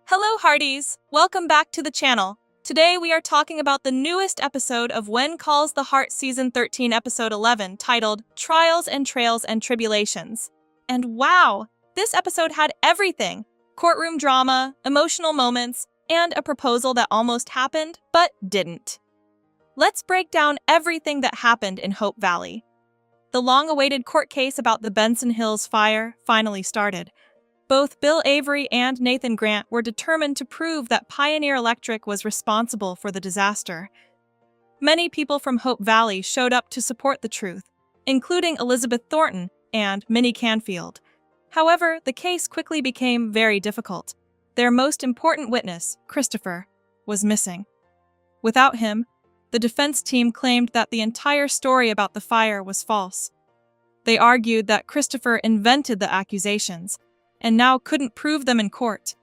Hello, Hearties! Welcome back to the channel. Today we are talking about the newest episode of When Calls the Heart Season 13, Episode 11, titled Trials and Trails and Tribulations. And wow! This episode had everything! Courtroom drama, emotional moments, and a proposal that almost happened, but didn't. Let's break down everything that happened in Hope Valley. The long-awaited court case about the Benson Hills fire finally started. Both Bill Avery and Nathan Grant were determined to prove that Pioneer Electric was responsible for the disaster. Many people from Hope Valley showed up to support the truth, including Elizabeth Thornton and Minnie Canfield. However, the case quickly became very difficult. Their most important witness, Christopher, was missing. Without him, the defense team claimed that the entire story about the fire was false. They argued that Christopher invented the accusations, and now couldn't prove them in court.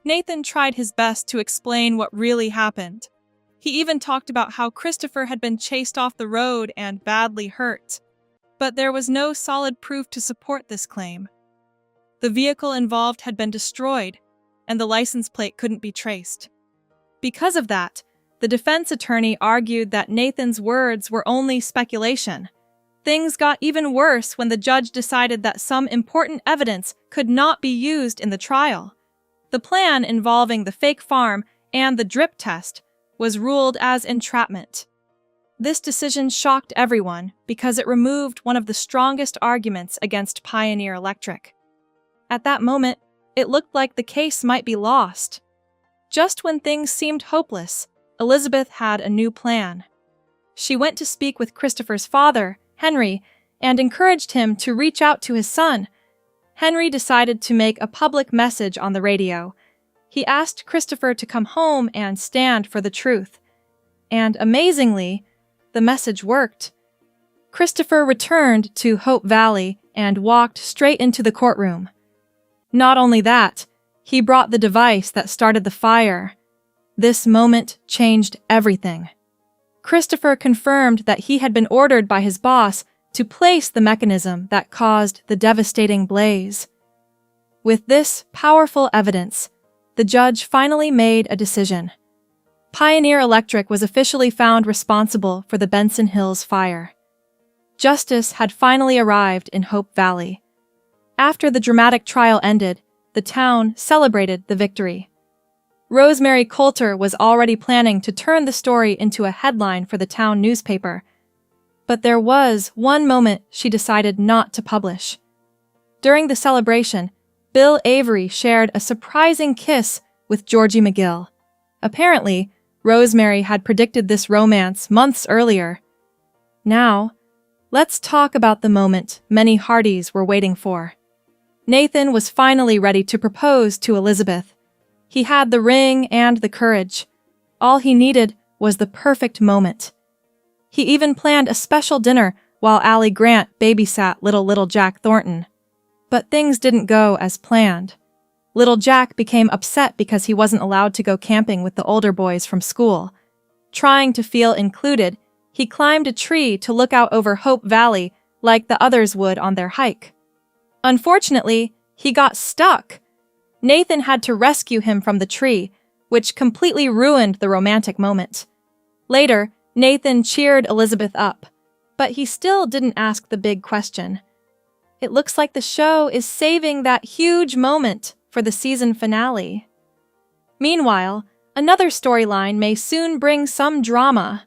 Nathan tried his best to explain what really happened. He even talked about how Christopher had been chased off the road and badly hurt. But there was no solid proof to support this claim. The vehicle involved had been destroyed, and the license plate couldn't be traced. Because of that, the defense attorney argued that Nathan's words were only speculation. Things got even worse when the judge decided that some important evidence could not be used in the trial. The plan involving the fake farm and the drip test was ruled as entrapment. This decision shocked everyone because it removed one of the strongest arguments against Pioneer Electric. At that moment, it looked like the case might be lost. Just when things seemed hopeless, Elizabeth had a new plan. She went to speak with Christopher's father, Henry, and encouraged him to reach out to his son. Henry decided to make a public message on the radio. He asked Christopher to come home and stand for the truth. And amazingly, the message worked. Christopher returned to Hope Valley and walked straight into the courtroom. Not only that, he brought the device that started the fire. This moment changed everything. Christopher confirmed that he had been ordered by his boss to place the mechanism that caused the devastating blaze. With this powerful evidence, the judge finally made a decision. Pioneer Electric was officially found responsible for the Benson Hills fire. Justice had finally arrived in Hope Valley. After the dramatic trial ended, the town celebrated the victory. Rosemary Coulter was already planning to turn the story into a headline for the town newspaper. But there was one moment she decided not to publish. During the celebration, Bill Avery shared a surprising kiss with Georgie McGill. Apparently, Rosemary had predicted this romance months earlier. Now, let's talk about the moment many Hearties were waiting for. Nathan was finally ready to propose to Elizabeth. He had the ring and the courage. All he needed was the perfect moment. He even planned a special dinner while Allie Grant babysat little Jack Thornton. But things didn't go as planned. Little Jack became upset because he wasn't allowed to go camping with the older boys from school. Trying to feel included, he climbed a tree to look out over Hope Valley like the others would on their hike. Unfortunately, he got stuck. Nathan had to rescue him from the tree, which completely ruined the romantic moment. Later, Nathan cheered Elizabeth up, but he still didn't ask the big question. It looks like the show is saving that huge moment for the season finale. Meanwhile, another storyline may soon bring some drama.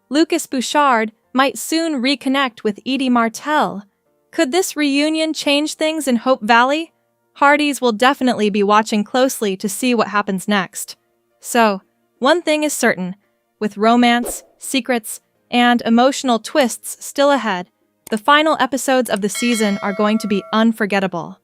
Lucas Bouchard might soon reconnect with Edie Martell. Could this reunion change things in Hope Valley? Hearties will definitely be watching closely to see what happens next. So, one thing is certain, with romance, secrets, and emotional twists still ahead, the final episodes of the season are going to be unforgettable.